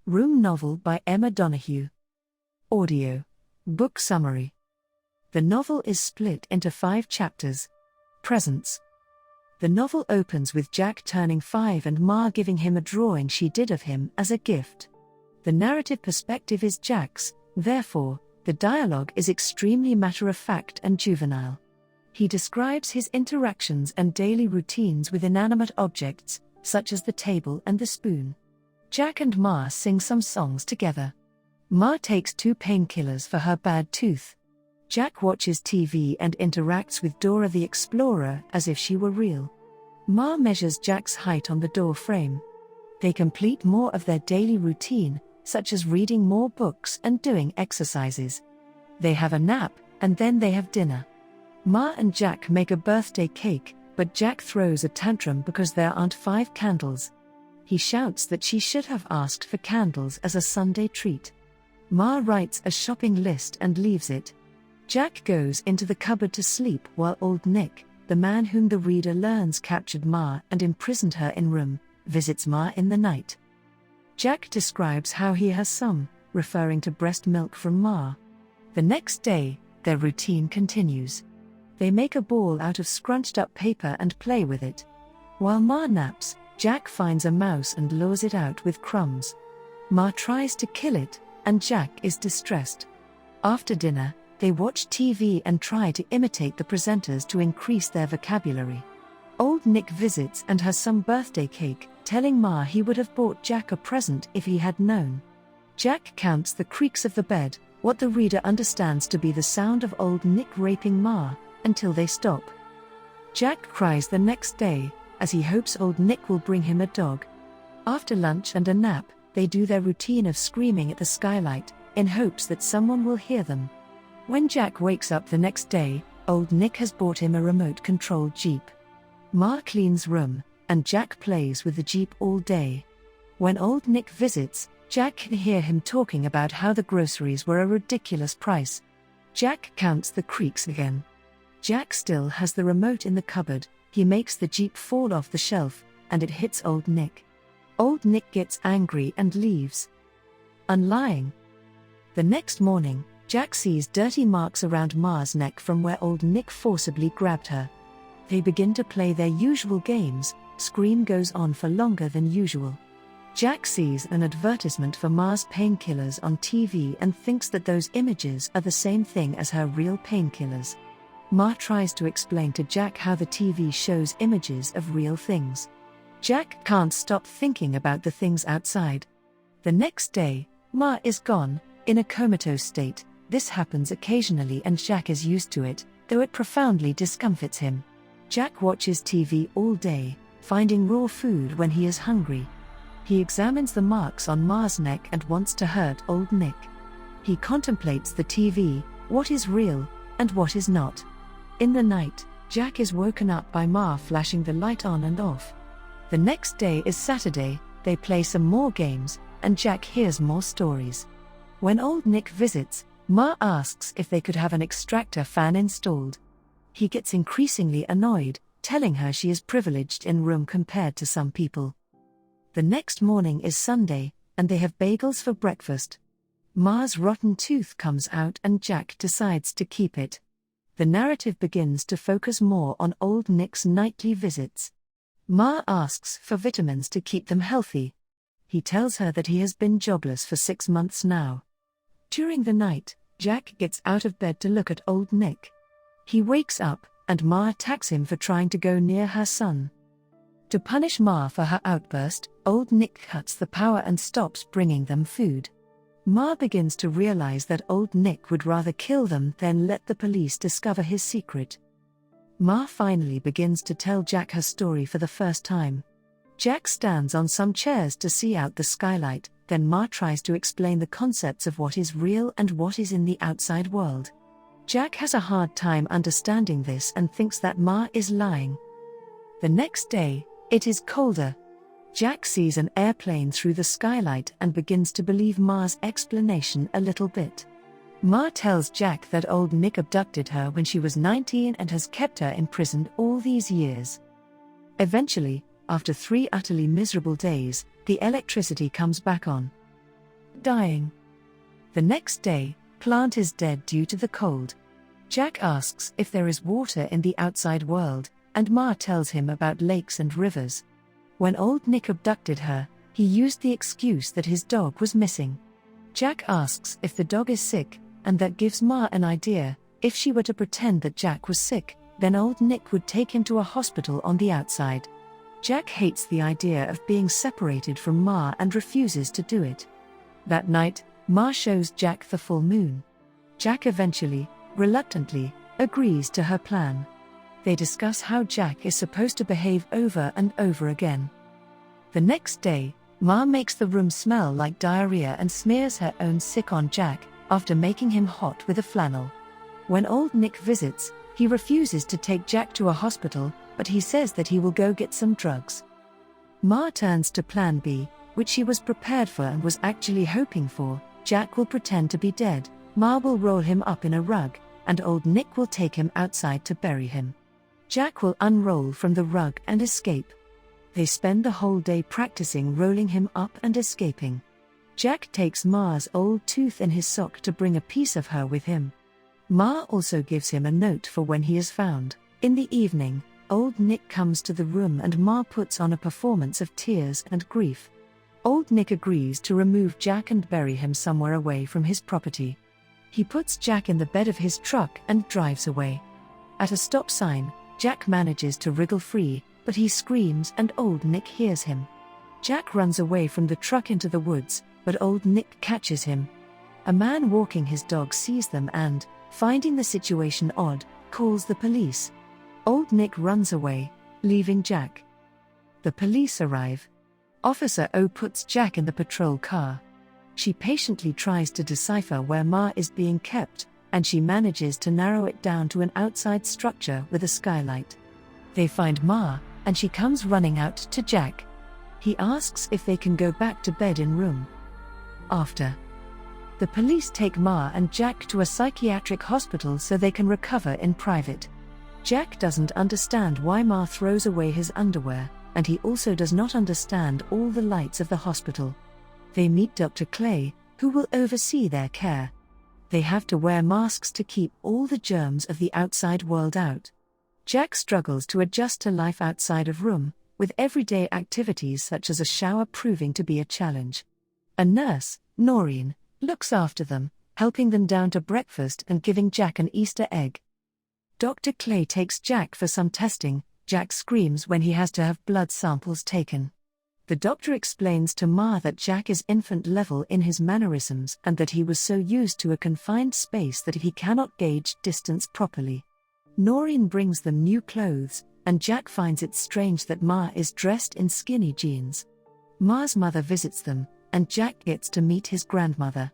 Room novel by Emma Donoghue. Audio. Book summary. The novel is split into 5 chapters. Presents. The novel opens with Jack turning 5 and Ma giving him a drawing she did of him as a gift. The narrative perspective is Jack's, therefore, the dialogue is extremely matter-of-fact and juvenile. He describes his interactions and daily routines with inanimate objects, such as the table and the spoon. Jack and Ma sing some songs together. Ma takes 2 painkillers for her bad tooth. Jack watches TV and interacts with Dora the Explorer as if she were real. Ma measures Jack's height on the door frame. They complete more of their daily routine, such as reading more books and doing exercises. They have a nap, and then they have dinner. Ma and Jack make a birthday cake, but Jack throws a tantrum because there aren't 5 candles. He shouts that she should have asked for candles as a Sunday treat. Ma writes a shopping list and leaves it. Jack goes into the cupboard to sleep while Old Nick, the man whom the reader learns captured Ma and imprisoned her in room, visits Ma in the night. Jack describes how he has some, referring to breast milk from Ma. The next day, their routine continues. They make a ball out of scrunched up paper and play with it. While Ma naps, Jack finds a mouse and lures it out with crumbs. Ma tries to kill it, and Jack is distressed. After dinner, they watch TV and try to imitate the presenters to increase their vocabulary. Old Nick visits and has some birthday cake, telling Ma he would have bought Jack a present if he had known. Jack counts the creaks of the bed, what the reader understands to be the sound of Old Nick raping Ma, until they stop. Jack cries the next day, as he hopes Old Nick will bring him a dog. After lunch and a nap, they do their routine of screaming at the skylight, in hopes that someone will hear them. When Jack wakes up the next day, Old Nick has bought him a remote-controlled Jeep. Ma cleans room, and Jack plays with the Jeep all day. When Old Nick visits, Jack can hear him talking about how the groceries were a ridiculous price. Jack counts the creaks again. Jack still has the remote in the cupboard. He makes the Jeep fall off the shelf, and it hits Old Nick. Old Nick gets angry and leaves. Unlying. The next morning, Jack sees dirty marks around Ma's neck from where Old Nick forcibly grabbed her. They begin to play their usual games. Scream goes on for longer than usual. Jack sees an advertisement for Ma's painkillers on TV and thinks that those images are the same thing as her real painkillers. Ma tries to explain to Jack how the TV shows images of real things. Jack can't stop thinking about the things outside. The next day, Ma is gone, in a comatose state. This happens occasionally and Jack is used to it, though it profoundly discomforts him. Jack watches TV all day, finding raw food when he is hungry. He examines the marks on Ma's neck and wants to hurt Old Nick. He contemplates the TV, what is real, and what is not. In the night, Jack is woken up by Ma flashing the light on and off. The next day is Saturday, they play some more games, and Jack hears more stories. When Old Nick visits, Ma asks if they could have an extractor fan installed. He gets increasingly annoyed, telling her she is privileged in room compared to some people. The next morning is Sunday, and they have bagels for breakfast. Ma's rotten tooth comes out and Jack decides to keep it. The narrative begins to focus more on Old Nick's nightly visits. Ma asks for vitamins to keep them healthy. He tells her that he has been jobless for 6 months now. During the night, Jack gets out of bed to look at Old Nick. He wakes up, and Ma attacks him for trying to go near her son. To punish Ma for her outburst, Old Nick cuts the power and stops bringing them food. Ma begins to realize that Old Nick would rather kill them than let the police discover his secret. Ma finally begins to tell Jack her story for the first time. Jack stands on some chairs to see out the skylight, then Ma tries to explain the concepts of what is real and what is in the outside world. Jack has a hard time understanding this and thinks that Ma is lying. The next day, it is colder. Jack sees an airplane through the skylight and begins to believe Ma's explanation a little bit. Ma tells Jack that Old Nick abducted her when she was 19 and has kept her imprisoned all these years. Eventually, after 3 utterly miserable days, the electricity comes back on. dying. The next day, Plant is dead due to the cold. Jack asks if there is water in the outside world, and Ma tells him about lakes and rivers. When Old Nick abducted her, he used the excuse that his dog was missing. Jack asks if the dog is sick, and that gives Ma an idea. If she were to pretend that Jack was sick, then Old Nick would take him to a hospital on the outside. Jack hates the idea of being separated from Ma and refuses to do it. That night, Ma shows Jack the full moon. Jack eventually, reluctantly, agrees to her plan. They discuss how Jack is supposed to behave over and over again. The next day, Ma makes the room smell like diarrhea and smears her own sick on Jack, after making him hot with a flannel. When Old Nick visits, he refuses to take Jack to a hospital, but he says that he will go get some drugs. Ma turns to Plan B, which she was prepared for and was actually hoping for. Jack will pretend to be dead, Ma will roll him up in a rug, and Old Nick will take him outside to bury him. Jack will unroll from the rug and escape. They spend the whole day practicing rolling him up and escaping. Jack takes Ma's old tooth in his sock to bring a piece of her with him. Ma also gives him a note for when he is found. In the evening, Old Nick comes to the room and Ma puts on a performance of tears and grief. Old Nick agrees to remove Jack and bury him somewhere away from his property. He puts Jack in the bed of his truck and drives away. At a stop sign, Jack manages to wriggle free, but he screams and Old Nick hears him. Jack runs away from the truck into the woods, but Old Nick catches him. A man walking his dog sees them and, finding the situation odd, calls the police. Old Nick runs away, leaving Jack. The police arrive. Officer O puts Jack in the patrol car. She patiently tries to decipher where Ma is being kept, and she manages to narrow it down to an outside structure with a skylight. They find Ma, and she comes running out to Jack. He asks if they can go back to bed in room. After. The police take Ma and Jack to a psychiatric hospital so they can recover in private. Jack doesn't understand why Ma throws away his underwear, and he also does not understand all the lights of the hospital. They meet Dr. Clay, who will oversee their care. They have to wear masks to keep all the germs of the outside world out. Jack struggles to adjust to life outside of room, with everyday activities such as a shower proving to be a challenge. A nurse, Noreen, looks after them, helping them down to breakfast and giving Jack an Easter egg. Dr. Clay takes Jack for some testing. Jack screams when he has to have blood samples taken. The doctor explains to Ma that Jack is infant level in his mannerisms and that he was so used to a confined space that he cannot gauge distance properly. Noreen brings them new clothes, and Jack finds it strange that Ma is dressed in skinny jeans. Ma's mother visits them, and Jack gets to meet his grandmother.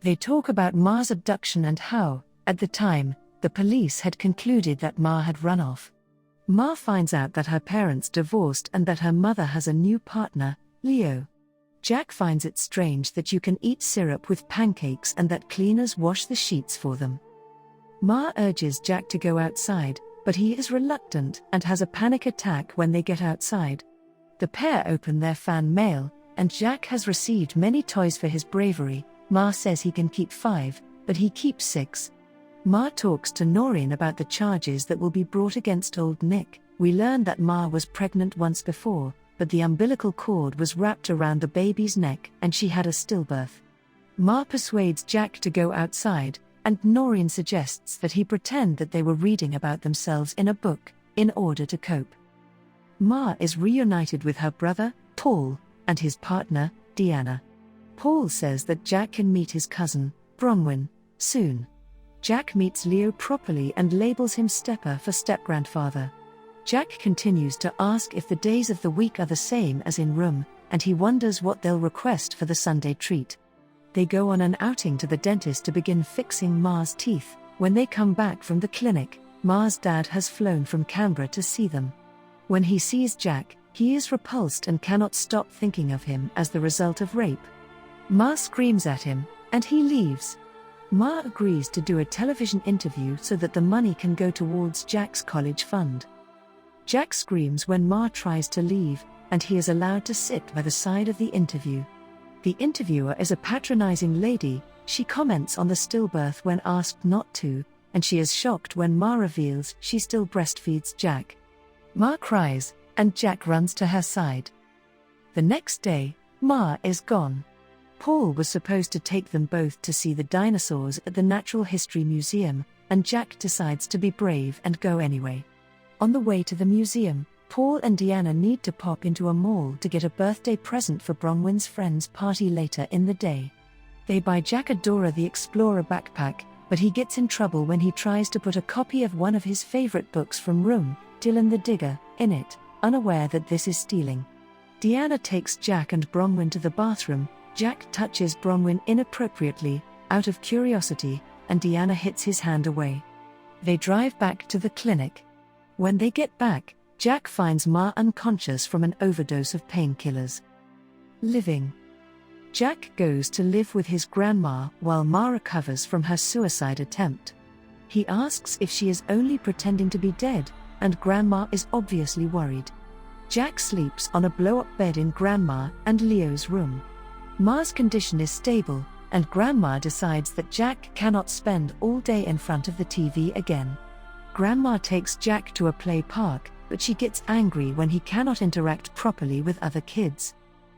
They talk about Ma's abduction and how, at the time, the police had concluded that Ma had run off. Ma finds out that her parents divorced and that her mother has a new partner, Leo. Jack finds it strange that you can eat syrup with pancakes and that cleaners wash the sheets for them. Ma urges Jack to go outside, but he is reluctant and has a panic attack when they get outside. The pair open their fan mail, and Jack has received many toys for his bravery. Ma says he can keep 5, but he keeps 6. Ma talks to Noreen about the charges that will be brought against Old Nick. We learn that Ma was pregnant once before, but the umbilical cord was wrapped around the baby's neck and she had a stillbirth. Ma persuades Jack to go outside, and Noreen suggests that he pretend that they were reading about themselves in a book, in order to cope. Ma is reunited with her brother, Paul, and his partner, Deanna. Paul says that Jack can meet his cousin, Bronwyn, soon. Jack meets Leo properly and labels him stepper for step-grandfather. Jack continues to ask if the days of the week are the same as in room, and he wonders what they'll request for the Sunday treat. They go on an outing to the dentist to begin fixing Ma's teeth. When they come back from the clinic, Ma's dad has flown from Canberra to see them. When he sees Jack, he is repulsed and cannot stop thinking of him as the result of rape. Ma screams at him, and he leaves. Ma agrees to do a television interview so that the money can go towards Jack's college fund. Jack screams when Ma tries to leave, and he is allowed to sit by the side of the interview. The interviewer is a patronizing lady. She comments on the stillbirth when asked not to, and she is shocked when Ma reveals she still breastfeeds Jack. Ma cries, and Jack runs to her side. The next day, Ma is gone. Paul was supposed to take them both to see the dinosaurs at the Natural History Museum, and Jack decides to be brave and go anyway. On the way to the museum, Paul and Deanna need to pop into a mall to get a birthday present for Bronwyn's friend's party later in the day. They buy Jack a Dora the Explorer backpack, but he gets in trouble when he tries to put a copy of one of his favorite books from Room, Dylan the Digger, in it, unaware that this is stealing. Deanna takes Jack and Bronwyn to the bathroom. Jack touches Bronwyn inappropriately, out of curiosity, and Deanna hits his hand away. They drive back to the clinic. When they get back, Jack finds Ma unconscious from an overdose of painkillers. Living. Jack goes to live with his grandma while Ma recovers from her suicide attempt. He asks if she is only pretending to be dead, and Grandma is obviously worried. Jack sleeps on a blow-up bed in Grandma and Leo's room. Ma's condition is stable, and Grandma decides that Jack cannot spend all day in front of the TV again. Grandma takes Jack to a play park, but she gets angry when he cannot interact properly with other kids.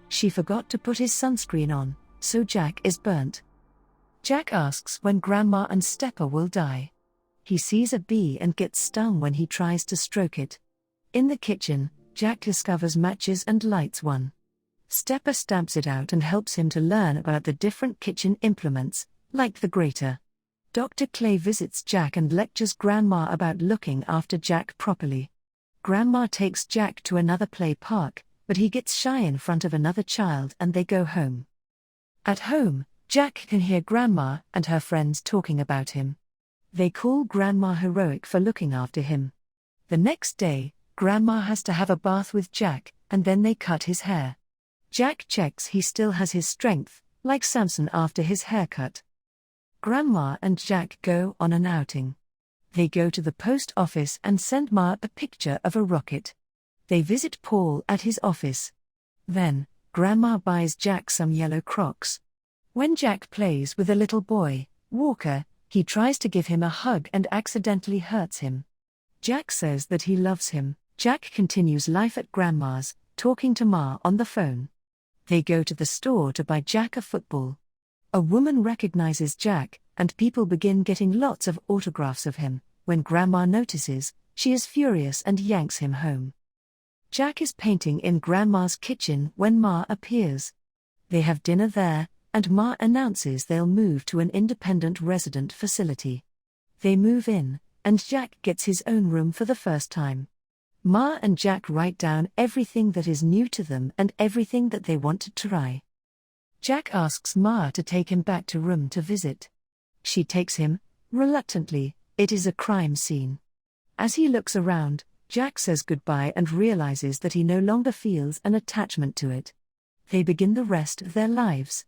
She forgot to put his sunscreen on, so Jack is burnt. Jack asks when Grandma and Stepper will die. He sees a bee and gets stung when he tries to stroke it. In the kitchen, Jack discovers matches and lights one. Stepper stamps it out and helps him to learn about the different kitchen implements, like the grater. Dr. Clay visits Jack and lectures Grandma about looking after Jack properly. Grandma takes Jack to another play park, but he gets shy in front of another child and they go home. At home, Jack can hear Grandma and her friends talking about him. They call Grandma heroic for looking after him. The next day, Grandma has to have a bath with Jack, and then they cut his hair. Jack checks he still has his strength, like Samson after his haircut. Grandma and Jack go on an outing. They go to the post office and send Ma a picture of a rocket. They visit Paul at his office. Then, Grandma buys Jack some yellow Crocs. When Jack plays with a little boy, Walker, he tries to give him a hug and accidentally hurts him. Jack says that he loves him. Jack continues life at Grandma's, talking to Ma on the phone. They go to the store to buy Jack a football. A woman recognizes Jack, and people begin getting lots of autographs of him. When Grandma notices, she is furious and yanks him home. Jack is painting in Grandma's kitchen when Ma appears. They have dinner there, and Ma announces they'll move to an independent resident facility. They move in, and Jack gets his own room for the first time. Ma and Jack write down everything that is new to them and everything that they want to try. Jack asks Ma to take him back to room to visit. She takes him, reluctantly. It is a crime scene. As he looks around, Jack says goodbye and realizes that he no longer feels an attachment to it. They begin the rest of their lives.